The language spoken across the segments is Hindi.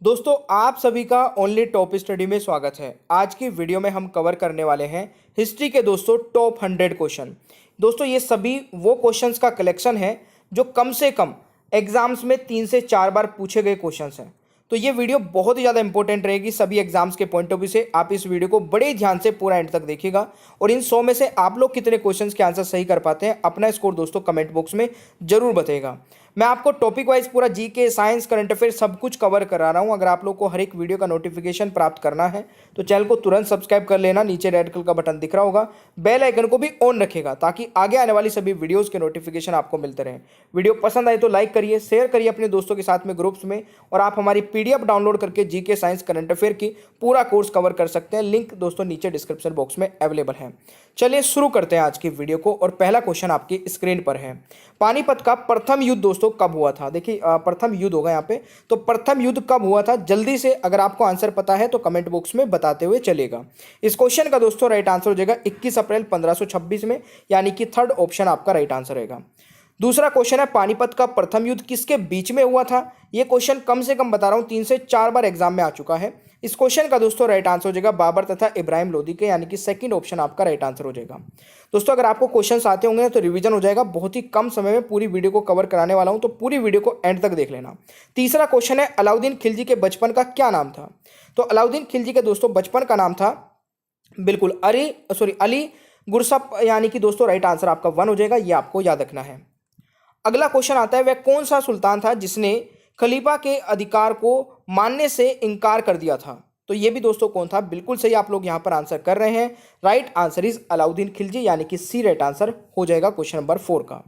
दोस्तों आप सभी का ओनली टॉप स्टडी में स्वागत है। आज की वीडियो में हम कवर करने वाले हैं हिस्ट्री के दोस्तों टॉप 100 क्वेश्चन। दोस्तों ये सभी वो क्वेश्चंस का कलेक्शन है जो कम से कम एग्जाम्स में 3 से 4 बार पूछे गए क्वेश्चंस हैं। तो ये वीडियो बहुत ही ज़्यादा इंपॉर्टेंट रहेगी सभी एग्जाम्स के पॉइंट ऑफ व्यू से। आप इस वीडियो को बड़े ध्यान से पूरा एंड तक देखिएगा और इन 100 में से आप लोग कितने क्वेश्चंस के आंसर सही कर पाते हैं अपना स्कोर दोस्तों कमेंट बॉक्स में जरूर बताइएगा। मैं आपको टॉपिक वाइज पूरा जीके, साइंस, करंट अफेयर सब कुछ कवर करा रहा हूं। अगर आप लोग को हर एक वीडियो का नोटिफिकेशन प्राप्त करना है तो चैनल को तुरंत सब्सक्राइब कर लेना। नीचे रेड कलर का बटन दिख रहा होगा, बेल आइकन को भी ऑन रखेगा ताकि आगे आने वाली सभी वीडियोस के नोटिफिकेशन आपको मिलते रहें। वीडियो पसंद आए तो लाइक करिए, शेयर करिए अपने दोस्तों के साथ में ग्रुप्स में, और आप हमारी पीडीएफ डाउनलोड करके जीके, साइंस, करंट अफेयर की पूरा कोर्स कवर कर सकते हैं। लिंक दोस्तों नीचे डिस्क्रिप्शन बॉक्स में अवेलेबल है। चलिए शुरू करते हैं आज की वीडियो को और पहला क्वेश्चन आपकी स्क्रीन पर है। पानीपत का प्रथम युद्ध दोस्तों कब हुआ था? देखिए प्रथम युद्ध होगा यहाँ पे, तो प्रथम युद्ध कब हुआ था जल्दी से अगर आपको आंसर पता है तो कमेंट बॉक्स में बताते हुए चलेगा। इस क्वेश्चन का दोस्तों राइट आंसर हो जाएगा 21 अप्रैल 1526 में, यानी कि थर्ड ऑप्शन आपका राइट आंसर रहेगा। दूसरा क्वेश्चन है पानीपत का प्रथम युद्ध किसके बीच में हुआ था? ये क्वेश्चन कम से कम बता रहा हूं 3 से 4 बार एग्जाम में आ चुका है। इस क्वेश्चन का दोस्तों राइट आंसर हो जाएगा बाबर तथा इब्राहिम लोदी के, यानी कि सेकंड ऑप्शन आपका राइट आंसर हो जाएगा। दोस्तों अगर आपको क्वेश्चंस आते होंगे तो रिवीजन हो जाएगा। बहुत ही कम समय में पूरी वीडियो को कवर कराने वाला हूं, तो पूरी वीडियो को एंड तक देख लेना। तीसरा क्वेश्चन है अलाउद्दीन खिलजी के बचपन का क्या नाम था? तो अलाउद्दीन खिलजी के दोस्तों बचपन का नाम था बिल्कुल अली गुरसप, यानी कि दोस्तों राइट आंसर आपका 1 हो जाएगा। ये आपको याद रखना है। अगला क्वेश्चन आता है वह कौन सा सुल्तान था जिसने खलीफा के अधिकार को मानने से इनकार कर दिया था? तो ये भी दोस्तों कौन था? बिल्कुल सही आप लोग यहां पर आंसर कर रहे हैं। Right answer is Alauddin Khilji, यानी कि सी राइट आंसर हो जाएगा क्वेश्चन नंबर 4 का।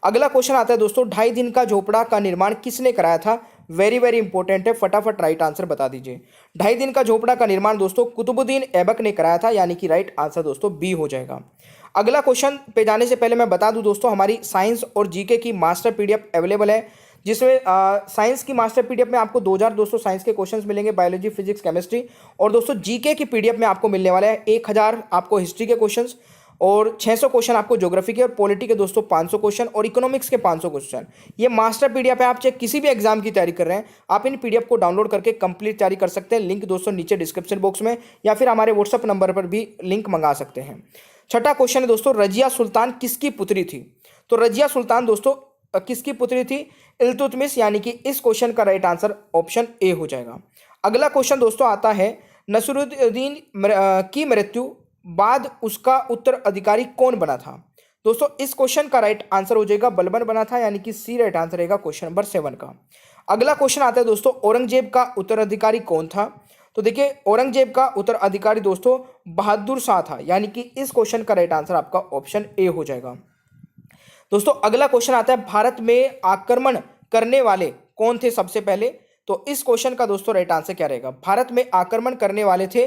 अगला क्वेश्चन आता है दोस्तों 2.5 दिन का झोपड़ा का निर्माण किसने कराया था? वेरी वेरी इंपॉर्टेंट है, फटाफट राइट आंसर बता दीजिए। 2.5 दिन का झोपड़ा का निर्माण दोस्तों कुतुबुद्दीन ऐबक ने कराया था, यानी कि राइट आंसर दोस्तों बी हो जाएगा। अगला क्वेश्चन पे जाने से पहले मैं बता दूं दोस्तों हमारी साइंस और जीके की मास्टर पीडीएफ अवेलेबल है, जिसमें साइंस की मास्टर पीडीएफ में आपको 2000 दोस्तों साइंस के क्वेश्चंस मिलेंगे, बायोलॉजी, फिजिक्स, केमिस्ट्री। और दोस्तों जीके की पीडीएफ में आपको मिलने वाला है 1000 आपको हिस्ट्री के क्वेश्चंस और 600 क्वेश्चन आपको ज्योग्राफी के, और पॉलिटी के दोस्तों 500 क्वेश्चन और इकोनॉमिक्स के 500 क्वेश्चन। ये मास्टर पीडीएफ है। आप चाहे किसी भी एग्जाम की तैयारी कर रहे हैं, आप इन पीडीएफ को डाउनलोड करके कंप्लीट तैयारी कर सकते हैं। लिंक दोस्तों नीचे डिस्क्रिप्शन बॉक्स में या फिर हमारे व्हाट्सअप नंबर पर भी लिंक मंगा सकते हैं। छठा क्वेश्चन है दोस्तों रजिया सुल्तान किसकी पुत्री थी? तो रजिया सुल्तान दोस्तों किसकी पुत्री थी? इल्तुतमिश, यानी कि इस क्वेश्चन का राइट आंसर ऑप्शन ए हो जाएगा। अगला क्वेश्चन दोस्तों आता है नसरुद्दीन की मृत्यु बाद उसका उत्तराधिकारी कौन बना था? दोस्तों इस क्वेश्चन का राइट आंसर हो जाएगा बलबन बना था, यानी कि सी राइट आंसर रहेगा क्वेश्चन नंबर 7 का। अगला क्वेश्चन आता है दोस्तों औरंगजेब का उत्तराधिकारी कौन था? तो देखिए औरंगजेब का उत्तराधिकारी दोस्तों बहादुर शाह था, यानी कि इस क्वेश्चन का राइट आंसर आपका ऑप्शन ए हो जाएगा। दोस्तों अगला क्वेश्चन आता है भारत में आक्रमण करने वाले कौन थे सबसे पहले? तो इस क्वेश्चन का दोस्तों राइट आंसर क्या रहेगा? भारत में आक्रमण करने वाले थे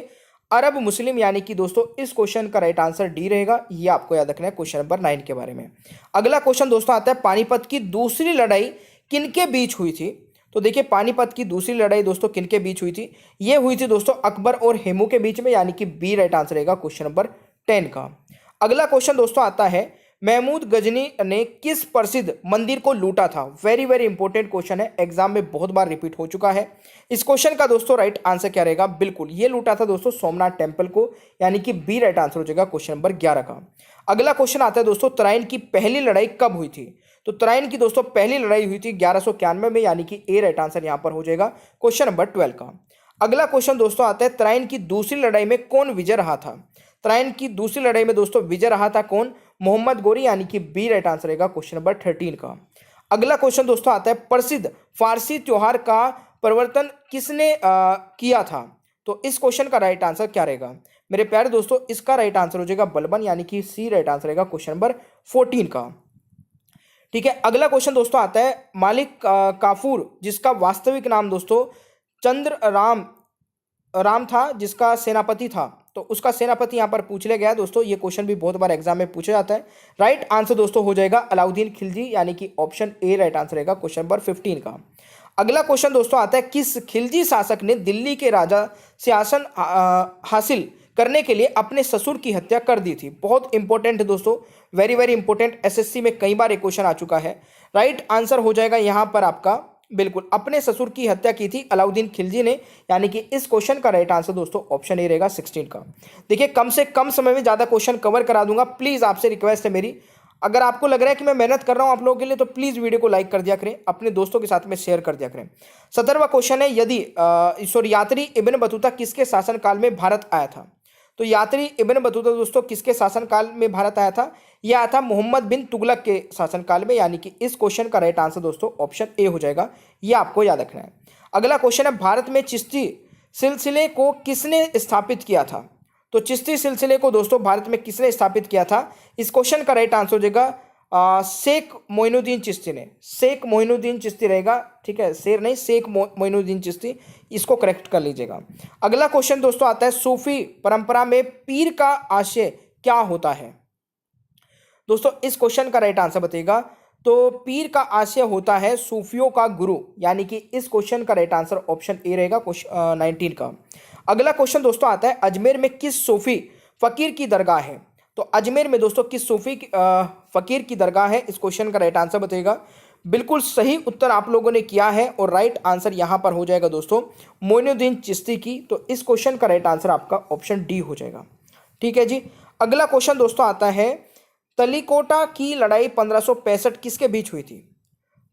अरब मुस्लिम, यानी कि दोस्तों इस क्वेश्चन का राइट आंसर डी रहेगा। ये आपको याद रखना है क्वेश्चन नंबर 9 के बारे में। अगला क्वेश्चन दोस्तों आता है पानीपत की दूसरी लड़ाई किनके बीच हुई थी? तो देखिए पानीपत की दूसरी लड़ाई दोस्तों किनके बीच हुई थी? ये हुई थी दोस्तों अकबर और हेमू के बीच में, यानी कि बी राइट आंसर रहेगा क्वेश्चन नंबर 10 का। अगला क्वेश्चन दोस्तों आता है महमूद गजनी ने किस प्रसिद्ध मंदिर को लूटा था? वेरी वेरी इंपॉर्टेंट क्वेश्चन है, एग्जाम में बहुत बार रिपीट हो चुका है। इस क्वेश्चन का दोस्तों राइट आंसर क्या रहेगा? बिल्कुल ये लूटा था दोस्तों सोमनाथ टेम्पल को, यानी कि बी राइट आंसर हो जाएगा क्वेश्चन नंबर 11 का। अगला क्वेश्चन आता है दोस्तों तराइन की पहली लड़ाई कब हुई थी? तो तराइन की दोस्तों पहली लड़ाई हुई थी 1191 में, यानी कि ए राइट आंसर यहां पर हो जाएगा क्वेश्चन नंबर 12 का। अगला क्वेश्चन दोस्तों आता है तराइन की दूसरी लड़ाई में कौन विजय रहा था? तराइन की दूसरी लड़ाई में दोस्तों विजय रहा था कौन? मोहम्मद गोरी, यानी कि बी राइट आंसर रहेगा क्वेश्चन नंबर 13 का। अगला क्वेश्चन दोस्तों आता है प्रसिद्ध फारसी त्योहार का प्रवर्तन किसने किया था? तो इस क्वेश्चन का राइट आंसर क्या रहेगा मेरे प्यारे दोस्तों? इसका राइट आंसर हो जाएगा बलबन, यानी कि सी राइट आंसर रहेगा क्वेश्चन नंबर 14 का। ठीक है, अगला क्वेश्चन दोस्तों आता है मालिक काफूर जिसका वास्तविक नाम दोस्तों चंद्र राम था, जिसका सेनापति था, तो उसका सेनापति यहां पर पूछ लिया गया दोस्तों। ये क्वेश्चन भी बहुत बार एग्जाम में पूछा जाता है। राइट आंसर दोस्तों हो जाएगा अलाउद्दीन खिलजी, यानी कि ऑप्शन ए राइट आंसर रहेगा क्वेश्चन नंबर 15 का। अगला क्वेश्चन दोस्तों आता है किस खिलजी शासक ने दिल्ली के राजा सिंहासन हासिल करने के लिए अपने ससुर की हत्या कर दी थी? बहुत इंपॉर्टेंट है दोस्तों, वेरी वेरी इंपॉर्टेंट, एसएससी में कई बार एक क्वेश्चन आ चुका है। राइट आंसर हो जाएगा यहां पर आपका बिल्कुल, अपने ससुर की हत्या की थी अलाउद्दीन खिलजी ने, यानी कि इस क्वेश्चन का राइट आंसर दोस्तों ऑप्शन ए रहेगा 16 का। देखिए कम से कम समय में ज़्यादा क्वेश्चन कवर करा दूंगा, प्लीज़ आपसे रिक्वेस्ट है मेरी, अगर आपको लग रहा है कि मैं मेहनत कर रहा हूं आप लोगों के लिए तो प्लीज़ वीडियो को लाइक कर दिया करें, अपने दोस्तों के साथ में शेयर कर दिया करें। 17वां क्वेश्चन है, यदि यात्री इब्न बतूता किसके शासनकाल में भारत आया था? तो यात्री इब्न बतूता दोस्तों किसके शासनकाल में भारत आया था? यह आया था मोहम्मद बिन तुगलक के शासनकाल में, यानी कि इस क्वेश्चन का राइट आंसर दोस्तों ऑप्शन ए हो जाएगा, यह आपको याद रखना है। अगला क्वेश्चन है, भारत में चिश्ती सिलसिले को किसने स्थापित किया था? तो चिश्ती सिलसिले को दोस्तों भारत में किसने स्थापित किया था? इस क्वेश्चन का राइट आंसर हो जाएगा शेख मोइनुद्दीन चिश्ती ने, शेख मोइनुद्दीन चिश्ती रहेगा, ठीक है, शेर नहीं, शेख मोइनुद्दीन चिश्ती, इसको करेक्ट कर लीजिएगा। अगला क्वेश्चन दोस्तों आता है, सूफी परंपरा में पीर का आशय क्या होता है? दोस्तों इस क्वेश्चन का राइट आंसर बताइएगा। तो पीर का आशय होता है सूफियों का गुरु, यानी कि इस क्वेश्चन का राइट आंसर ऑप्शन ए रहेगा, क्वेश्चन 19 का। अगला क्वेश्चन दोस्तों आता है, अजमेर में किस सूफी फकीर की दरगाह है? तो अजमेर में दोस्तों किस सूफी फकीर की दरगाह है? इस क्वेश्चन का राइट आंसर बताइएगा। बिल्कुल सही उत्तर आप लोगों ने किया है और राइट आंसर यहां पर हो जाएगा दोस्तों मोइनुद्दीन चिश्ती की, तो इस क्वेश्चन का राइट आंसर आपका ऑप्शन डी हो जाएगा। ठीक है जी। अगला क्वेश्चन दोस्तों आता है, तलीकोटा की लड़ाई 1565 किसके बीच हुई थी?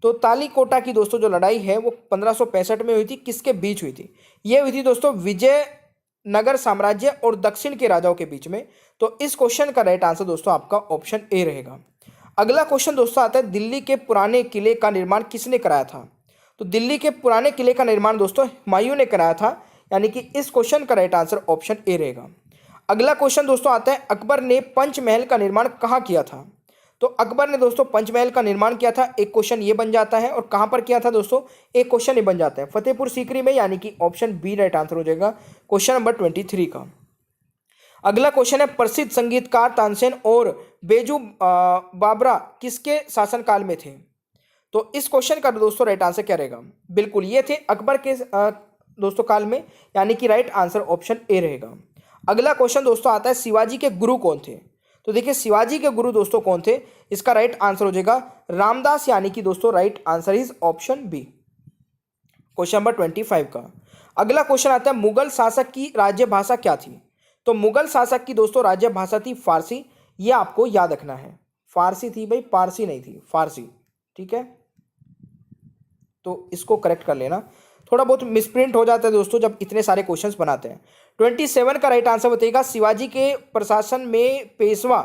तो तालीकोटा की दोस्तों जो लड़ाई है वो 1565 में हुई थी, किसके बीच हुई थी? ये हुई थी दोस्तों विजयनगर साम्राज्य और दक्षिण के राजाओं के बीच में, तो इस क्वेश्चन का राइट आंसर दोस्तों आपका ऑप्शन ए रहेगा। अगला क्वेश्चन दोस्तों आता है, दिल्ली के पुराने किले का निर्माण किसने कराया था? तो दिल्ली के पुराने किले का निर्माण दोस्तों हुमायूं ने कराया था, यानी कि इस क्वेश्चन का राइट आंसर ऑप्शन ए रहेगा। अगला क्वेश्चन दोस्तों आता है, अकबर ने पंचमहल का निर्माण कहाँ किया था? तो अकबर ने दोस्तों पंचमहल का निर्माण किया था, एक क्वेश्चन ये बन जाता है, और कहाँ पर किया था दोस्तों? एक क्वेश्चन ये बन जाता है फतेहपुर सीकरी में, यानी कि ऑप्शन बी राइट आंसर हो जाएगा क्वेश्चन नंबर 23 का। अगला क्वेश्चन है, प्रसिद्ध संगीतकार तानसेन और बेजू बाबरा किसके शासनकाल में थे? तो इस क्वेश्चन का दोस्तों राइट आंसर क्या रहेगा? बिल्कुल ये थे अकबर के दोस्तों काल में, यानी कि राइट आंसर ऑप्शन ए रहेगा। अगला क्वेश्चन दोस्तों आता है, शिवाजी के गुरु कौन थे? तो देखिए शिवाजी के गुरु दोस्तों कौन थे? इसका राइट आंसर हो जाएगा रामदास, यानी कि दोस्तों right answer is option B, question number 25 का। अगला क्वेश्चन आता है, मुगल शासक की राज्य भाषा क्या थी? तो मुगल शासक की दोस्तों राज्य भाषा थी फारसी, ये आपको याद रखना है, फारसी थी भाई, पारसी नहीं थी, फारसी। ठीक है, तो इसको करेक्ट कर लेना, थोड़ा बहुत मिसप्रिंट हो जाता है दोस्तों जब इतने सारे क्वेश्चंस बनाते हैं। 27 का राइट आंसर बताइएगा, शिवाजी के प्रशासन में पेशवा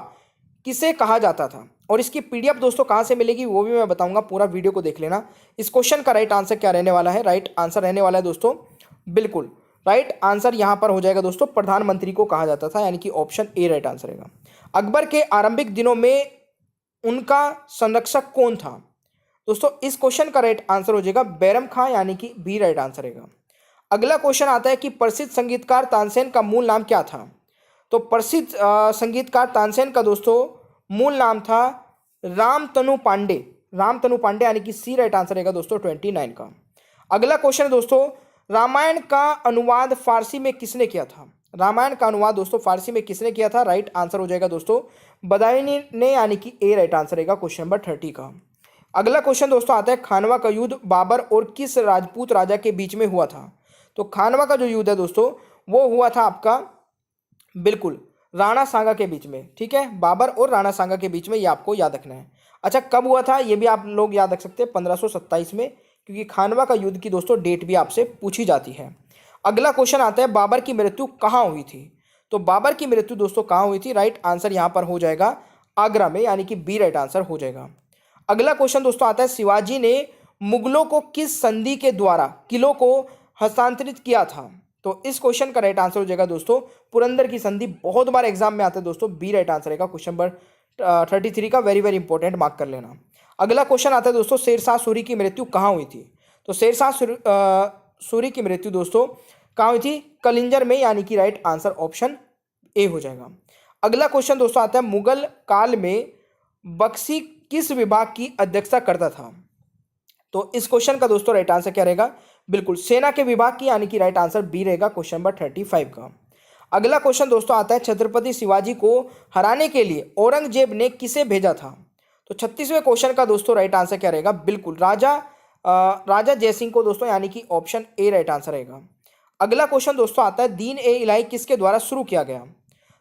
किसे कहा जाता था? और इसकी पीडीएफ दोस्तों कहाँ से मिलेगी वो भी मैं बताऊंगा, पूरा वीडियो को देख लेना। इस क्वेश्चन का राइट आंसर क्या रहने वाला है? राइट आंसर रहने वाला है दोस्तों, बिल्कुल राइट आंसर यहाँ पर हो जाएगा दोस्तों, प्रधानमंत्री को कहा जाता था, यानी कि ऑप्शन ए राइट आंसर रहेगा। अकबर के आरंभिक दिनों में उनका संरक्षक कौन था? दोस्तों इस क्वेश्चन का राइट आंसर हो जाएगा बैरम खां, यानी कि बी राइट आंसर रहेगा। अगला क्वेश्चन आता है कि प्रसिद्ध संगीतकार तानसेन का मूल नाम क्या था? तो प्रसिद्ध संगीतकार तानसेन का दोस्तों मूल नाम था रामतनु पांडे, रामतनु पांडे, यानी कि सी राइट आंसर रहेगा दोस्तों 29 का। अगला क्वेश्चन है दोस्तों, रामायण का अनुवाद फारसी में किसने किया था? रामायण का अनुवाद दोस्तों फारसी में किसने किया था? राइट आंसर हो जाएगा दोस्तों बदायूं ने, यानी कि ए राइट आंसर रहेगा क्वेश्चन नंबर 30 का। अगला क्वेश्चन दोस्तों आता है, खानवा का युद्ध बाबर और किस राजपूत राजा के बीच में हुआ था? तो खानवा का जो युद्ध है दोस्तों वो हुआ था आपका बिल्कुल राणा सांगा के बीच में। ठीक है, बाबर और राणा सांगा के बीच में, ये आपको याद रखना है। अच्छा कब हुआ था ये भी आप लोग याद रख सकते हैं, 1527 में, क्योंकि खानवा का युद्ध की दोस्तों डेट भी आपसे पूछी जाती है। अगला क्वेश्चन आता है, बाबर की मृत्यु कहाँ हुई थी? तो बाबर की मृत्यु दोस्तों कहाँ हुई थी? राइट आंसर यहाँ पर हो जाएगा आगरा में, यानी कि बी राइट आंसर हो जाएगा। अगला क्वेश्चन दोस्तों आता है, शिवाजी ने मुगलों को किस संधि के द्वारा किलों को हस्तांतरित किया था? तो इस क्वेश्चन का राइट आंसर हो जाएगा दोस्तों पुरंदर की संधि, बहुत बार एग्जाम में आता है दोस्तों, बी राइट आंसर रहेगा क्वेश्चन नंबर 33 का, वेरी वेरी इंपॉर्टेंट, मार्क कर लेना। अगला क्वेश्चन आता है दोस्तों, शेरशाह सूरी की मृत्यु कहाँ हुई थी? तो शेरशाह सूरी की मृत्यु दोस्तों कहाँ हुई थी? कलिंजर में, यानी कि राइट आंसर ऑप्शन ए हो जाएगा। अगला क्वेश्चन दोस्तों आता है, मुगल काल में बख्शी किस विभाग की अध्यक्षता करता था? तो इस क्वेश्चन का दोस्तों राइट आंसर क्या रहेगा? बिल्कुल सेना के विभाग की, यानी कि राइट आंसर बी रहेगा क्वेश्चन नंबर 35 का। अगला क्वेश्चन दोस्तों आता है, छत्रपति शिवाजी को हराने के लिए औरंगजेब ने किसे भेजा था? तो 36वें क्वेश्चन का दोस्तों राइट आंसर क्या रहेगा? बिल्कुल राजा राजा जयसिंह को दोस्तों, यानी कि ऑप्शन ए राइट आंसर रहेगा। अगला क्वेश्चन दोस्तों आता है, दीन ए इलाही किसके द्वारा शुरू किया गया?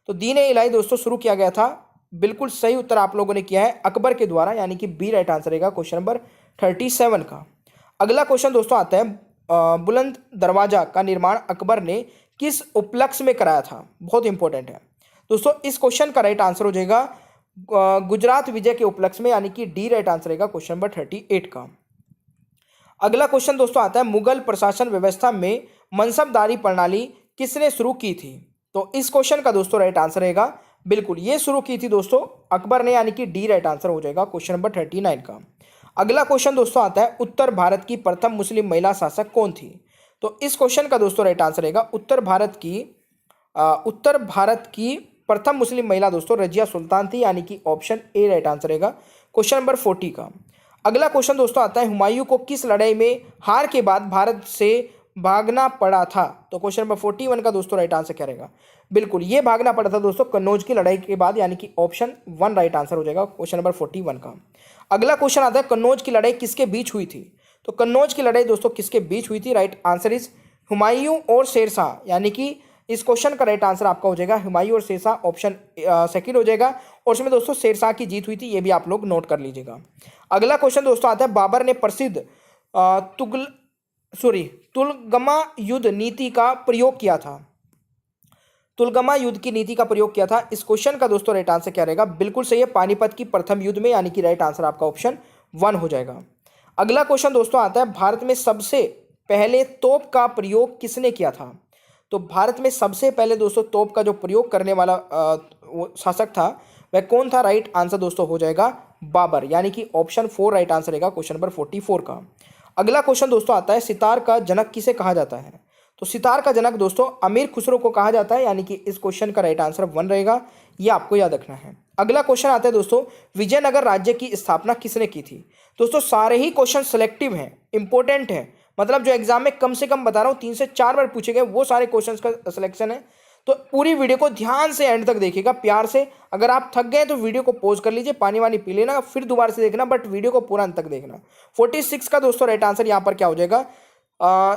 तो दीन ए इलाही दोस्तों शुरू किया गया था, बिल्कुल सही उत्तर आप लोगों ने किया है, अकबर के द्वारा, यानी कि बी राइट आंसर रहेगा क्वेश्चन नंबर 37 का। अगला क्वेश्चन दोस्तों आता है, बुलंद दरवाजा का निर्माण अकबर ने किस उपलक्ष्य में कराया था? बहुत इंपॉर्टेंट है दोस्तों, इस क्वेश्चन का राइट आंसर हो जाएगा गुजरात विजय के उपलक्ष्य में, यानी कि डी राइट आंसर रहेगा क्वेश्चन नंबर 38 का। अगला क्वेश्चन दोस्तों आता है, मुगल प्रशासन व्यवस्था में मनसबदारी प्रणाली किसने शुरू की थी? तो इस क्वेश्चन का दोस्तों राइट आंसर रहेगा, बिल्कुल ये शुरू की थी दोस्तों अकबर ने, यानी कि डी राइट आंसर हो जाएगा क्वेश्चन नंबर 39 का। अगला क्वेश्चन दोस्तों आता है, उत्तर भारत की प्रथम मुस्लिम महिला शासक कौन थी? तो इस क्वेश्चन का दोस्तों राइट आंसर रहेगा, उत्तर भारत की प्रथम मुस्लिम महिला दोस्तों रजिया सुल्तान थी, यानी कि ऑप्शन ए राइट आंसर रहेगा क्वेश्चन नंबर 40 का। अगला क्वेश्चन दोस्तों आता है, हुमायूं को किस लड़ाई में हार के बाद भारत से भागना पड़ा था? तो क्वेश्चन नंबर 41 का दोस्तों राइट आंसर क्या रहेगा? बिल्कुल ये भागना पड़ा था दोस्तों कन्नौज की लड़ाई के बाद, यानी कि ऑप्शन 1 राइट आंसर हो जाएगा क्वेश्चन नंबर 41 का। अगला क्वेश्चन आता है, कन्नौज की लड़ाई किसके बीच हुई थी? तो कन्नौज की लड़ाई दोस्तों किसके बीच हुई थी? राइट आंसर इज हुमायूं और शेरशाह, यानी कि इस क्वेश्चन का राइट आंसर आपका हो जाएगा हुमायूं और शेरशाह, ऑप्शन सेकंड हो जाएगा। और इसमें दोस्तों शेरशाह की जीत हुई थी, ये भी आप लोग नोट कर लीजिएगा। अगला क्वेश्चन दोस्तों आता है, बाबर ने प्रसिद्ध तुलगमा युद्ध नीति का प्रयोग किया था? तुलगमा युद्ध की नीति का प्रयोग किया था, इस क्वेश्चन का दोस्तों राइट आंसर क्या रहेगा? बिल्कुल सही है, पानीपत की प्रथम युद्ध में, यानी कि राइट आंसर आपका ऑप्शन 1 हो जाएगा। अगला क्वेश्चन दोस्तों आता है, भारत में सबसे पहले तोप का प्रयोग किसने किया था? तो भारत में सबसे पहले दोस्तों तोप का जो प्रयोग करने वाला शासक था वह कौन था? राइट आंसर दोस्तों हो जाएगा बाबर, यानी कि ऑप्शन 4 राइट आंसर रहेगा क्वेश्चन नंबर 44 का। अगला क्वेश्चन दोस्तों आता है, सितार का जनक किसे कहा जाता है? तो सितार का जनक दोस्तों अमीर खुसरो को कहा जाता है, यानी कि इस क्वेश्चन का राइट आंसर 1 रहेगा, ये आपको याद रखना है। अगला क्वेश्चन आता है दोस्तों, विजयनगर राज्य की स्थापना किसने की थी? दोस्तों सारे ही क्वेश्चन सिलेक्टिव हैं, इंपॉर्टेंट है, मतलब जो एग्जाम में कम से कम बता रहा हूँ 3 से 4 बार पूछे गए वो सारे क्वेश्चंस का सिलेक्शन है। तो पूरी वीडियो को ध्यान से एंड तक देखिएगा प्यार से। अगर आप थक गए तो वीडियो को पॉज कर लीजिए, पानी वानी पी लेना, फिर दोबारा से देखना, बट वीडियो को पूरा अंत तक देखना। 46 का दोस्तों राइट आंसर यहाँ पर क्या हो जाएगा?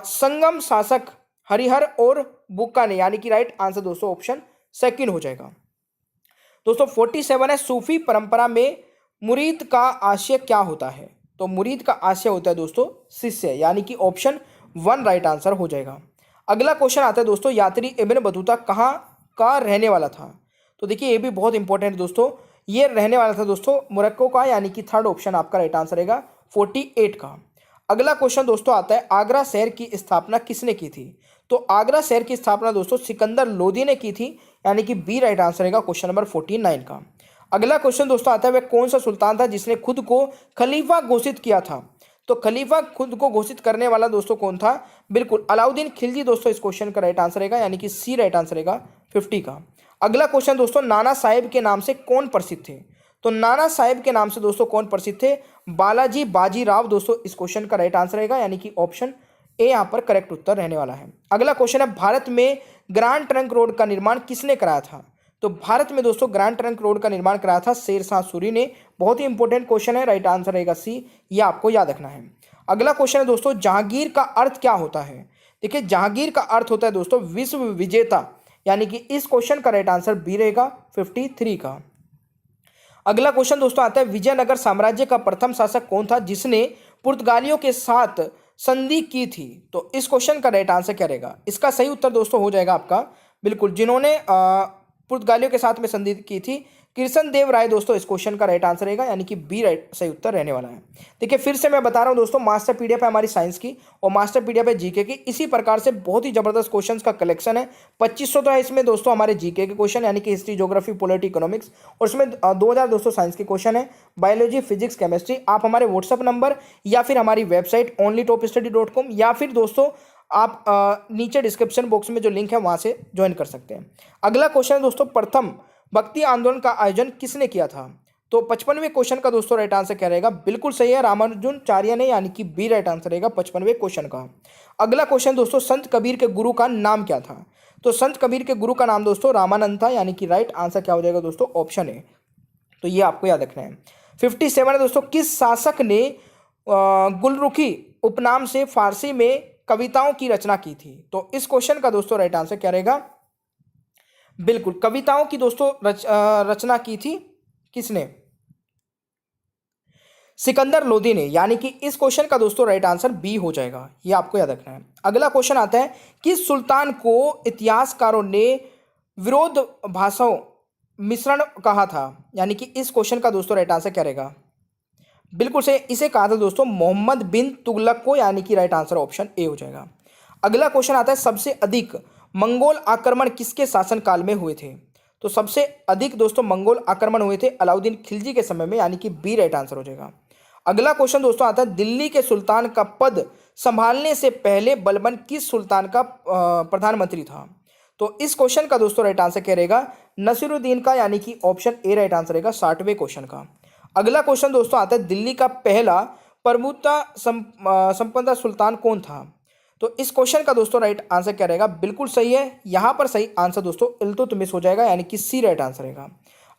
संगम शासक हरिहर और बुक्का ने, यानी कि राइट आंसर दोस्तों ऑप्शन सेकंड हो जाएगा। दोस्तों 47 है, सूफी परंपरा में मुरीद का आशय क्या होता है? तो मुरीद का आशय होता है दोस्तों शिष्य, यानी कि ऑप्शन 1 राइट आंसर हो जाएगा। अगला क्वेश्चन आता है दोस्तों, यात्री इब्न बतूता कहाँ का रहने वाला था? तो देखिए ये भी बहुत इंपॉर्टेंट दोस्तों, ये रहने वाला था दोस्तों मोरक्को का, यानी कि थर्ड ऑप्शन आपका राइट आंसर रहेगा 48 का। अगला क्वेश्चन दोस्तों आता है, आगरा शहर की स्थापना किसने की थी? तो आगरा शहर की स्थापना दोस्तों सिकंदर लोदी ने की थी, यानी कि बी राइट आंसर रहेगा क्वेश्चन नंबर 49 का। अगला क्वेश्चन दोस्तों आता है, वह कौन सा सुल्तान था जिसने खुद को खलीफा घोषित किया था? तो खलीफा खुद को घोषित करने वाला दोस्तों कौन था? बिल्कुल अलाउद्दीन खिलजी दोस्तों इस क्वेश्चन का राइट आंसर रहेगा, यानी कि सी राइट आंसर रहेगा 50 का। अगला क्वेश्चन दोस्तों, नाना साहेब के नाम से कौन प्रसिद्ध थे? तो नाना साहेब के नाम से दोस्तों कौन प्रसिद्ध थे? बालाजी बाजीराव दोस्तों इस क्वेश्चन का राइट आंसर रहेगा, यानी कि ऑप्शन ए यहाँ पर करेक्ट उत्तर रहने वाला है। अगला क्वेश्चन है, भारत में ग्रांड ट्रंक रोड का निर्माण किसने कराया था? तो भारत में दोस्तों ग्रांड ट्रंक रोड का निर्माण कराया था शेरशाह सूरी ने। बहुत ही इंपॉर्टेंट क्वेश्चन है, राइट आंसर रहेगा सी, ये आपको याद रखना है। अगला क्वेश्चन है दोस्तों, जहांगीर का अर्थ क्या होता है? देखिए जहांगीर का अर्थ होता है दोस्तों विश्व विजेता, यानी कि इस क्वेश्चन का राइट आंसर बी रहेगा 53 का। अगला क्वेश्चन दोस्तों आता है, विजयनगर साम्राज्य का प्रथम शासक कौन था जिसने पुर्तगालियों के साथ संधि की थी? तो इस क्वेश्चन का राइट आंसर क्या रहेगा? इसका सही उत्तर दोस्तों हो जाएगा आपका, बिल्कुल जिन्होंने पुर्तगालियों के साथ में संधि की थी, कृष्ण देव राय दोस्तों इस क्वेश्चन का राइट आंसर रहेगा, यानी कि बी राइट सही उत्तर रहने वाला है। देखिए फिर से मैं बता रहा हूं दोस्तों, मास्टर पीडीएफ है हमारी साइंस की और मास्टर पीडीएफ है जीके की। इसी प्रकार से बहुत ही जबरदस्त क्वेश्चंस का कलेक्शन है। 2500 तो है इसमें दोस्तों हमारे जीके के क्वेश्चन, यानी कि हिस्ट्री, ज्योग्राफी, पॉलिटी, इकोनॉमिक्स, और इसमें 2000 दोस्तों साइंस के क्वेश्चन है, बायोलॉजी, फिजिक्स, केमिस्ट्री। आप हमारे व्हाट्सअप नंबर या फिर हमारी वेबसाइट onlytopstudy.com या फिर दोस्तों आप नीचे डिस्क्रिप्शन बॉक्स में जो लिंक है वहां से ज्वाइन कर सकते हैं। अगला क्वेश्चन है दोस्तों, प्रथम भक्ति आंदोलन का आयोजन किसने किया था? तो 55वें क्वेश्चन का दोस्तों राइट आंसर क्या रहेगा? बिल्कुल सही है, रामानुजाचार्य ने, यानी कि बी राइट आंसर रहेगा 55वें क्वेश्चन का। अगला क्वेश्चन दोस्तों, संत कबीर के गुरु का नाम क्या था? तो संत कबीर के गुरु का नाम दोस्तों रामानंद था, यानी कि राइट आंसर क्या हो जाएगा दोस्तों? Option A. तो ये आपको याद रखना है। 57 है दोस्तों, किस शासक ने गुलरुखी उपनाम से फारसी में कविताओं की रचना की थी? तो इस क्वेश्चन का दोस्तों राइट आंसर क्या रहेगा? बिल्कुल, कविताओं की दोस्तों रचना की थी किसने? सिकंदर लोदी ने, यानी कि इस क्वेश्चन का दोस्तों राइट आंसर बी हो जाएगा, ये आपको याद रखना है। अगला क्वेश्चन आता है, किस सुल्तान को इतिहासकारों ने विरोध भाषाओं मिश्रण कहा था? यानी कि इस क्वेश्चन का दोस्तों राइट आंसर क्या रहेगा? बिल्कुल से इसे कहा था दोस्तों मोहम्मद बिन तुगलक को, यानी कि राइट आंसर ऑप्शन ए हो जाएगा। अगला क्वेश्चन आता है, सबसे अधिक मंगोल आक्रमण किसके शासनकाल में हुए थे? तो सबसे अधिक दोस्तों मंगोल आक्रमण हुए थे अलाउद्दीन खिलजी के समय में, यानी कि बी राइट आंसर हो जाएगा। अगला क्वेश्चन दोस्तों आता है, दिल्ली के सुल्तान का पद संभालने से पहले बलबन किस सुल्तान का प्रधानमंत्री था? तो इस क्वेश्चन का दोस्तों राइट आंसर क्या रहेगा? नसीरुद्दीन का, यानी कि ऑप्शन ए राइट आंसर रहेगा 60वें क्वेश्चन का। अगला क्वेश्चन दोस्तों आता है, दिल्ली का पहला प्रभुता संपन्न सुल्तान कौन था? तो इस क्वेश्चन का दोस्तों राइट आंसर क्या रहेगा? बिल्कुल सही है, यहां पर सही आंसर दोस्तों इल्तुतमिश हो जाएगा, यानी कि सी राइट आंसर रहेगा।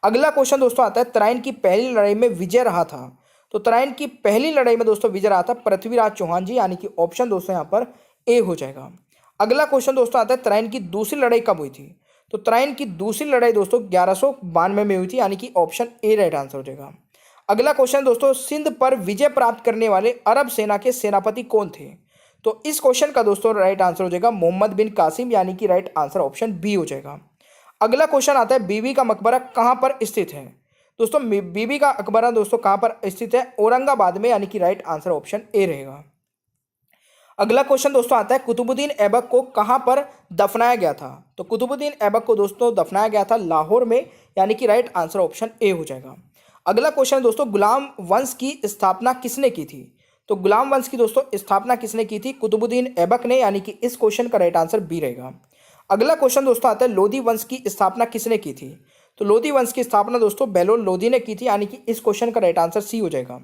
अगला क्वेश्चन दोस्तों आता है, तराइन की पहली लड़ाई में विजय रहा था? तो तराइन की पहली लड़ाई में दोस्तों विजय रहा था पृथ्वीराज चौहान जी, यानी कि ऑप्शन दोस्तों यहाँ पर ए हो जाएगा। अगला क्वेश्चन दोस्तों आता है, तराइन की दूसरी लड़ाई कब हुई थी? तो तराइन की दूसरी लड़ाई दोस्तों 1192 में हुई थी, यानी कि ऑप्शन ए राइट आंसर हो जाएगा। अगला क्वेश्चन दोस्तों, सिंध पर विजय प्राप्त करने वाले अरब सेना के सेनापति कौन थे? तो इस क्वेश्चन का दोस्तों राइट आंसर हो जाएगा मोहम्मद बिन कासिम, यानी कि राइट आंसर ऑप्शन बी हो जाएगा। अगला क्वेश्चन आता है, बीबी का मकबरा कहां पर स्थित है? दोस्तों बीबी का मकबरा दोस्तों कहां पर स्थित है? औरंगाबाद में, यानी कि राइट आंसर ऑप्शन ए रहेगा। अगला क्वेश्चन दोस्तों आता है, कुतुबुद्दीन ऐबक को कहां पर दफनाया गया था? तो कुतुबुद्दीन ऐबक को दोस्तों दफनाया गया था लाहौर में, यानी कि राइट आंसर ऑप्शन ए हो जाएगा। अगला क्वेश्चन दोस्तों, गुलाम वंश की स्थापना किसने की थी? तो गुलाम वंश की दोस्तों स्थापना किसने की थी? कुतुबुद्दीन ऐबक ने, यानी कि इस क्वेश्चन का राइट आंसर बी रहेगा। अगला क्वेश्चन दोस्तों आता है, लोधी वंश की स्थापना किसने की थी? तो लोधी वंश की स्थापना दोस्तों बेलोन लोधी ने की थी, यानी कि इस क्वेश्चन का राइट आंसर सी हो जाएगा।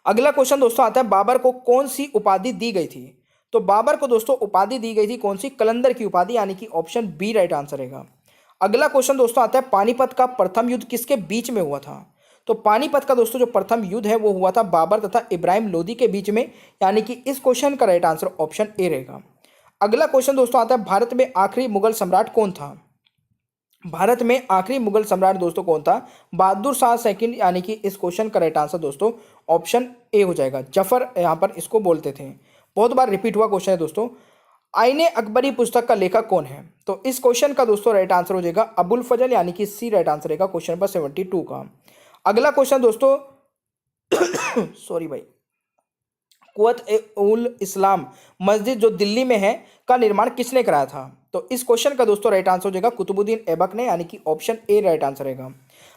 अगला क्वेश्चन दोस्तों आता है, बाबर को कौन सी उपाधि दी गई थी? तो बाबर को दोस्तों उपाधि दी गई थी कौन सी? कलंदर की उपाधि, यानी कि ऑप्शन बी राइट आंसर रहेगा। अगला क्वेश्चन दोस्तों आता है, पानीपत का प्रथम युद्ध किसके बीच में हुआ था? तो पानीपत का दोस्तों जो प्रथम युद्ध है वो हुआ था बाबर तथा इब्राहिम लोदी के बीच में, यानी कि इस क्वेश्चन का राइट आंसर ऑप्शन ए रहेगा। अगला क्वेश्चन दोस्तों आता है, भारत में आखिरी मुगल सम्राट कौन था? भारत में आखिरी मुगल सम्राट दोस्तों कौन था? बहादुर शाह सेकंड, यानी कि इस क्वेश्चन का राइट आंसर दोस्तों ऑप्शन ए हो जाएगा। जफर यहाँ पर इसको बोलते थे, बहुत बार रिपीट हुआ क्वेश्चन है दोस्तों। आईने अकबरी पुस्तक का लेखक कौन है? तो इस क्वेश्चन का दोस्तों राइट आंसर हो जाएगा अबुल फजल, यानी कि सी राइट आंसर रहेगा क्वेश्चन नंबर 72 का। अगला क्वेश्चन दोस्तों सॉरी भाई, कुवत उल इस्लाम मस्जिद जो दिल्ली में है का निर्माण किसने कराया था? तो इस क्वेश्चन का दोस्तों राइट आंसर हो जाएगा कुतुबुद्दीन ऐबक ने, यानी कि ऑप्शन ए राइट आंसर रहेगा।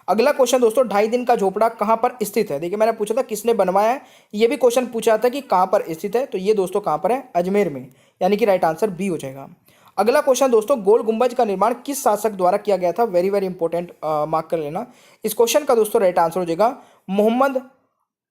अगला क्वेश्चन दोस्तों, 2.5 दिन का झोपड़ा कहां पर स्थित है? देखिए मैंने पूछा था किसने बनवाया है, ये भी क्वेश्चन पूछा था कि कहां पर स्थित है, तो ये दोस्तों कहां पर है? अजमेर में, यानी कि राइट आंसर बी हो जाएगा। अगला क्वेश्चन दोस्तों, गोल गुंबज का निर्माण किस शासक द्वारा किया गया था? वेरी वेरी इंपॉर्टेंट, मार्क कर लेना। इस क्वेश्चन का दोस्तों राइट आंसर हो जाएगा मोहम्मद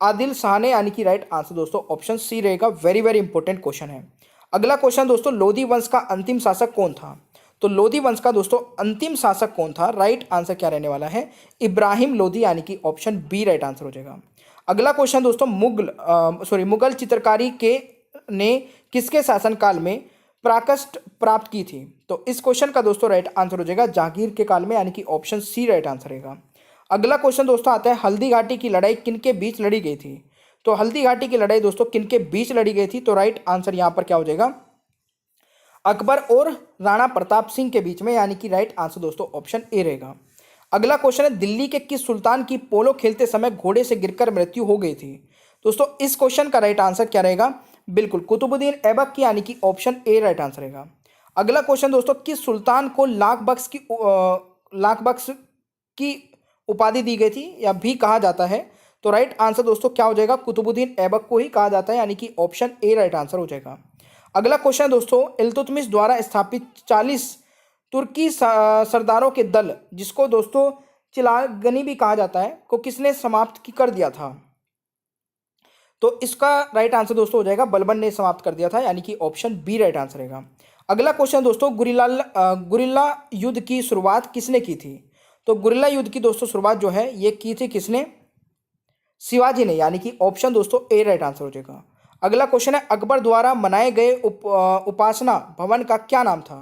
आदिल शाह ने, यानी कि राइट आंसर दोस्तों ऑप्शन सी रहेगा। वेरी वेरी इंपॉर्टेंट क्वेश्चन है। अगला क्वेश्चन दोस्तों, लोधी वंश का अंतिम शासक कौन था? तो लोधी वंश का दोस्तों अंतिम शासक कौन था? राइट आंसर क्या रहने वाला है? इब्राहिम लोधी, यानी कि ऑप्शन बी राइट आंसर हो जाएगा। अगला क्वेश्चन दोस्तों, मुगल चित्रकारी के ने किसके शासनकाल में प्राकष्ट प्राप्त की थी? तो इस क्वेश्चन का दोस्तों राइट आंसर हो जाएगा जहांगीर के काल में, यानी कि ऑप्शन सी राइट आंसर रहेगा। अगला क्वेश्चन दोस्तों आता है, हल्दी घाटी की लड़ाई किनके बीच लड़ी गई थी? तो हल्दी घाटी की लड़ाई दोस्तों किनके बीच लड़ी गई थी? तो राइट आंसर यहां पर क्या हो जाएगा? अकबर और राणा प्रताप सिंह के बीच में, यानी कि राइट आंसर दोस्तों ऑप्शन ए रहेगा। अगला क्वेश्चन है, दिल्ली के किस सुल्तान की पोलो खेलते समय घोड़े से गिरकर मृत्यु हो गई थी? दोस्तों इस क्वेश्चन का राइट आंसर क्या रहेगा? बिल्कुल कुतुबुद्दीन ऐबक की, यानी कि ऑप्शन ए राइट आंसर रहेगा। अगला क्वेश्चन दोस्तों, किस सुल्तान को लाख बख्श की उपाधि दी गई थी या भी कहा जाता है? तो राइट आंसर दोस्तों क्या हो जाएगा? कुतुबुद्दीन ऐबक को ही कहा जाता है, यानी कि ऑप्शन ए राइट आंसर हो जाएगा। अगला क्वेश्चन दोस्तों, इल्तुतमिश द्वारा स्थापित 40 तुर्की सरदारों के दल, जिसको दोस्तों चिलागनी भी कहा जाता है, को किसने समाप्त कर दिया था? तो इसका राइट आंसर दोस्तों हो जाएगा बलबन ने समाप्त कर दिया था, यानी कि ऑप्शन बी राइट आंसर रहेगा। अगला क्वेश्चन दोस्तों, गुरिल्ला युद्ध की शुरुआत किसने की थी? तो गुरिल्ला युद्ध की दोस्तों शुरुआत जो है ये की थी किसने? शिवाजी ने, यानी कि ऑप्शन दोस्तों ए राइट आंसर हो जाएगा। अगला क्वेश्चन है अकबर द्वारा बनाए गए उपासना भवन का क्या नाम था?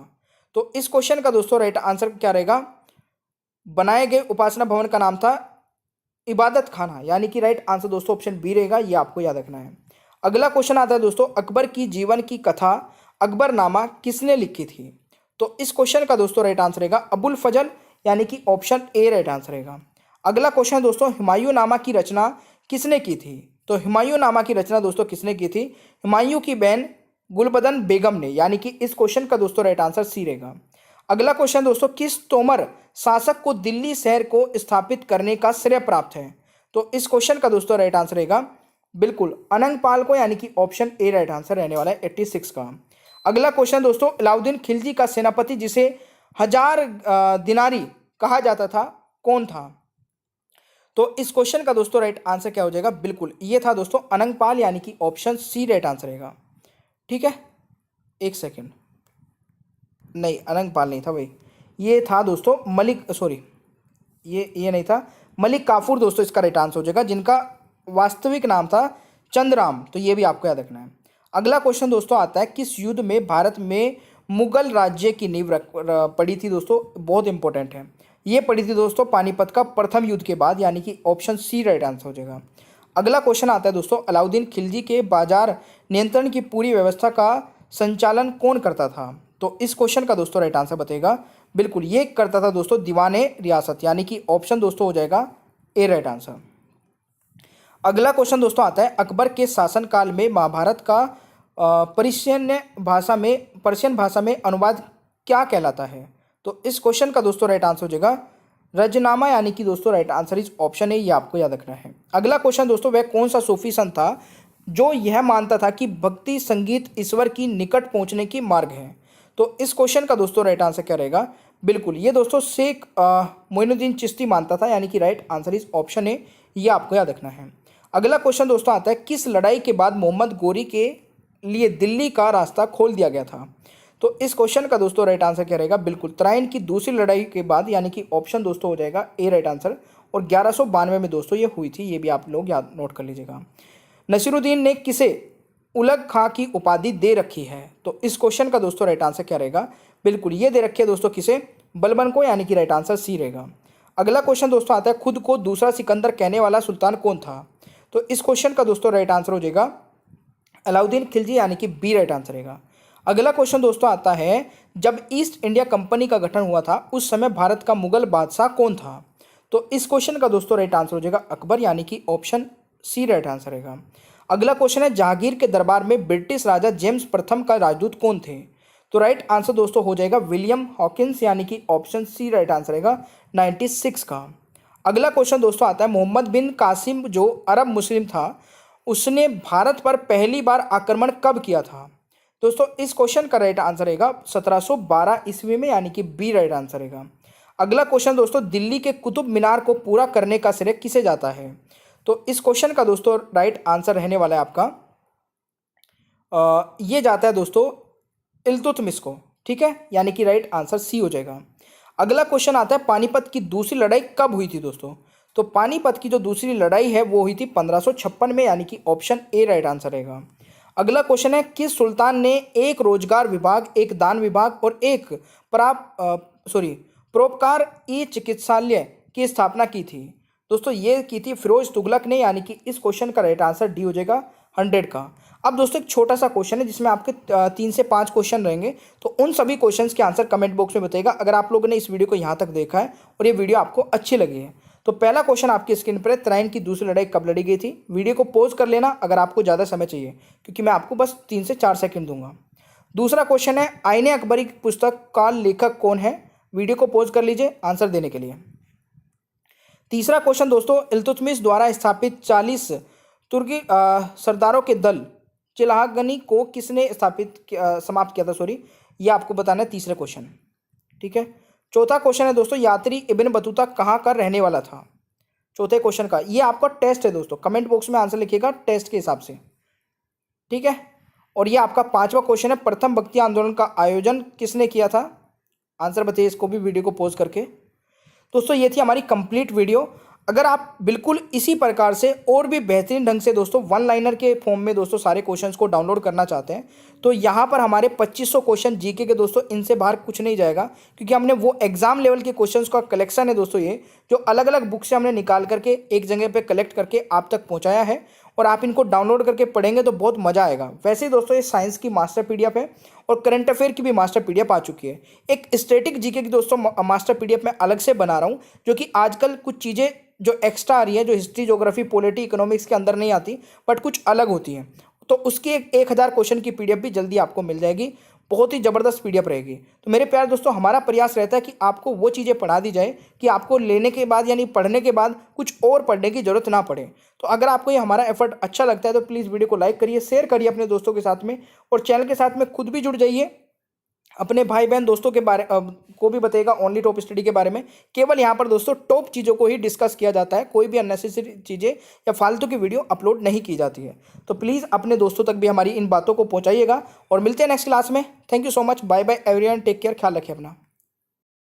तो इस क्वेश्चन का दोस्तों राइट आंसर क्या रहेगा? बनाए गए उपासना भवन का नाम था इबादत खाना, यानी कि राइट आंसर दोस्तों ऑप्शन बी रहेगा, ये आपको याद रखना है। अगला क्वेश्चन आता है दोस्तों अकबर की जीवन की कथा अकबरनामा किसने लिखी थी? तो इस क्वेश्चन का दोस्तों राइट आंसर रहेगा अबुल फजल, यानी कि ऑप्शन ए राइट आंसर रहेगा। अगला क्वेश्चन है दोस्तों हुमायूं नामा की रचना किसने की थी? तो हुमायूं नामा की रचना दोस्तों किसने की थी? हुमायूं की बहन गुलबदन बेगम ने, यानी कि इस क्वेश्चन का दोस्तों राइट आंसर सी रहेगा। अगला क्वेश्चन दोस्तों किस तोमर शासक को दिल्ली शहर को स्थापित करने का श्रेय प्राप्त है? तो इस क्वेश्चन का दोस्तों राइट आंसर रहेगा बिल्कुल अनंगपाल को, यानी कि ऑप्शन ए राइट आंसर रहने वाला है 86 का। अगला क्वेश्चन दोस्तों अलाउद्दीन खिलजी का सेनापति जिसे हजार दिनारी कहा जाता था कौन था? तो इस क्वेश्चन का दोस्तों राइट आंसर क्या हो जाएगा? बिल्कुल ये था दोस्तों अनंगपाल, यानी कि ऑप्शन सी राइट आंसर रहेगा। ठीक है, एक सेकेंड, नहीं अनंगपाल नहीं था भाई, ये था दोस्तों मलिक, सॉरी ये नहीं था, मलिक काफूर दोस्तों इसका राइट आंसर हो जाएगा, जिनका वास्तविक नाम था चंद्रराम। तो ये भी आपको याद रखना है। अगला क्वेश्चन दोस्तों आता है किस युद्ध में भारत में मुगल राज्य की नींव पड़ी थी? दोस्तों बहुत इंपॉर्टेंट है, ये पड़ी थी दोस्तों पानीपत का प्रथम युद्ध के बाद, यानी कि ऑप्शन सी राइट आंसर हो जाएगा। अगला क्वेश्चन आता है दोस्तों अलाउद्दीन खिलजी के बाजार नियंत्रण की पूरी व्यवस्था का संचालन कौन करता था? तो इस क्वेश्चन का दोस्तों राइट आंसर बताएगा बिल्कुल ये करता था दोस्तों दीवाने रियासत, यानी कि ऑप्शन दोस्तों हो जाएगा ए राइट आंसर। अगला क्वेश्चन दोस्तों आता है अकबर के शासनकाल में महाभारत का पर्शियन भाषा में अनुवाद क्या कहलाता है? तो इस क्वेश्चन का दोस्तों राइट आंसर हो जाएगा रजनामा, यानी कि दोस्तों राइट आंसर इस ऑप्शन है, ये आपको याद रखना है। अगला क्वेश्चन दोस्तों वह कौन सा सूफी संत था जो यह मानता था कि भक्ति संगीत ईश्वर की निकट पहुंचने की मार्ग है? तो इस क्वेश्चन का दोस्तों राइट आंसर क्या रहेगा? बिल्कुल ये दोस्तों शेख मोइनुद्दीन चिश्ती मानता था, यानी कि राइट आंसर इस ऑप्शन है, ये आपको याद रखना है। अगला क्वेश्चन दोस्तों आता है किस लड़ाई के बाद मोहम्मद गोरी के लिए दिल्ली का रास्ता खोल दिया गया था? तो इस क्वेश्चन का दोस्तों राइट आंसर क्या रहेगा? बिल्कुल तराइन की दूसरी लड़ाई के बाद, यानी कि ऑप्शन दोस्तों हो जाएगा ए राइट आंसर, और 1192 में दोस्तों ये हुई थी, ये भी आप लोग याद नोट कर लीजिएगा। नसीरुद्दीन ने किसे उलग खां की उपाधि दे रखी है? तो इस क्वेश्चन का दोस्तों राइट आंसर क्या रहेगा? बिल्कुल ये दे रखी है दोस्तों किसे? बलबन को, यानी कि राइट आंसर सी रहेगा। अगला क्वेश्चन दोस्तों आता है खुद को दूसरा सिकंदर कहने वाला सुल्तान कौन था? तो इस क्वेश्चन का दोस्तों राइट आंसर हो जाएगा अलाउद्दीन खिलजी, यानी कि बी राइट आंसर रहेगा। अगला क्वेश्चन दोस्तों आता है जब ईस्ट इंडिया कंपनी का गठन हुआ था उस समय भारत का मुगल बादशाह कौन था? तो इस क्वेश्चन का दोस्तों राइट आंसर हो जाएगा अकबर, यानी कि ऑप्शन सी राइट आंसर रहेगा। अगला क्वेश्चन है जहांगीर के दरबार में ब्रिटिश राजा जेम्स प्रथम का राजदूत कौन थे? तो राइट आंसर दोस्तों हो जाएगा विलियम हॉकिंस, यानी कि ऑप्शन सी राइट आंसर रहेगा 96 का। अगला क्वेश्चन दोस्तों आता है मोहम्मद बिन कासिम जो अरब मुस्लिम था उसने भारत पर पहली बार आक्रमण कब किया था? दोस्तों इस क्वेश्चन का राइट आंसर रहेगा 1712 ईस्वी में, यानी कि बी राइट आंसर रहेगा। अगला क्वेश्चन दोस्तों दिल्ली के कुतुब मीनार को पूरा करने का श्रेय किसे जाता है? तो इस क्वेश्चन का दोस्तों राइट आंसर रहने वाला है आपका ये जाता है दोस्तों इल्तुतमिश को, ठीक है, यानी कि राइट आंसर सी हो जाएगा। अगला क्वेश्चन आता है पानीपत की दूसरी लड़ाई कब हुई थी दोस्तों? तो पानीपत की जो दूसरी लड़ाई है वो हुई थी 1556 में, यानी कि ऑप्शन ए राइट आंसर रहेगा। अगला क्वेश्चन है किस सुल्तान ने एक रोजगार विभाग, एक दान विभाग और एक परोपकार ई चिकित्सालय की स्थापना की थी? दोस्तों ये की थी फिरोज तुगलक ने, यानी कि इस क्वेश्चन का राइट आंसर डी हो जाएगा 100 का। अब दोस्तों एक छोटा सा क्वेश्चन है जिसमें आपके 3 से 5 क्वेश्चन रहेंगे, तो उन सभी क्वेश्चंस के आंसर कमेंट बॉक्स में बताइएगा अगर आप लोगों ने इस वीडियो को यहाँ तक देखा है और ये वीडियो आपको अच्छी लगी है। तो पहला क्वेश्चन आपकी स्क्रीन पर है तराइन की दूसरी लड़ाई कब लड़ी गई थी? वीडियो को पॉज कर लेना अगर आपको ज़्यादा समय चाहिए, क्योंकि मैं आपको बस 3 से 4 सेकंड दूंगा। दूसरा क्वेश्चन है आईने अकबरी पुस्तक का लेखक कौन है? वीडियो को पॉज कर लीजिए आंसर देने के लिए। तीसरा क्वेश्चन दोस्तों इल्तुतमिश द्वारा स्थापित 40 तुर्की सरदारों के दल चिलागनी को किसने समाप्त किया था? सॉरी, ये आपको बताना है तीसरा क्वेश्चन, ठीक है। चौथा क्वेश्चन है दोस्तों यात्री इब्न बतूता कहाँ का रहने वाला था? चौथे क्वेश्चन का ये आपका टेस्ट है दोस्तों, कमेंट बॉक्स में आंसर लिखिएगा टेस्ट के हिसाब से, ठीक है। और ये आपका पांचवा क्वेश्चन है प्रथम भक्ति आंदोलन का आयोजन किसने किया था? आंसर बताइए इसको भी वीडियो को पॉज करके। दोस्तों ये थी हमारी कंप्लीट वीडियो। अगर आप बिल्कुल इसी प्रकार से और भी बेहतरीन ढंग से दोस्तों वन लाइनर के फॉर्म में दोस्तों सारे क्वेश्चंस को डाउनलोड करना चाहते हैं तो यहाँ पर हमारे 2500 क्वेश्चन जीके के दोस्तों, इनसे बाहर कुछ नहीं जाएगा, क्योंकि हमने वो एग्जाम लेवल के क्वेश्चंस का कलेक्शन है दोस्तों, ये जो अलग अलग बुक से हमने निकाल करके एक जगह पे कलेक्ट करके आप तक पहुँचाया है और आप इनको डाउनलोड करके पढ़ेंगे तो बहुत मज़ा आएगा। वैसे ही दोस्तों ये साइंस की मास्टर पीडीएफ है और करंट अफेयर की भी मास्टर पीडीएफ आ चुकी है। एक स्टैटिक जीके की दोस्तों मास्टर पीडीएफ मैं अलग से बना रहा हूँ, जो कि आजकल कुछ चीज़ें जो एक्स्ट्रा आ रही है, जो हिस्ट्री, ज्योग्राफी, पॉलिटी, इकोनॉमिक्स के अंदर नहीं आती बट कुछ अलग होती हैं, तो उसकी 1000 क्वेश्चन की पीडीएफ भी जल्दी आपको मिल जाएगी। बहुत ही ज़बरदस्त पीडीएफ रहेगी। तो मेरे प्यारे दोस्तों, हमारा प्रयास रहता है कि आपको वो चीज़ें पढ़ा दी जाए कि आपको लेने के बाद यानी पढ़ने के बाद कुछ और पढ़ने की ज़रूरत ना पड़े। तो अगर आपको ये हमारा एफर्ट अच्छा लगता है तो प्लीज़ वीडियो को लाइक करिए, शेयर करिए अपने दोस्तों के साथ में, और चैनल के साथ में खुद भी जुड़ जाइए। अपने भाई बहन दोस्तों के बारे को भी बताइएगा ओनली टॉप स्टडी के बारे में। केवल यहाँ पर दोस्तों टॉप चीज़ों को ही डिस्कस किया जाता है, कोई भी अननेसेसरी चीज़ें या फालतू की वीडियो अपलोड नहीं की जाती है। तो प्लीज़ अपने दोस्तों तक भी हमारी इन बातों को पहुँचाइएगा और मिलते हैं नेक्स्ट क्लास में। Thank you so much, bye bye everyone, take care, ख्याल रखिए अपना।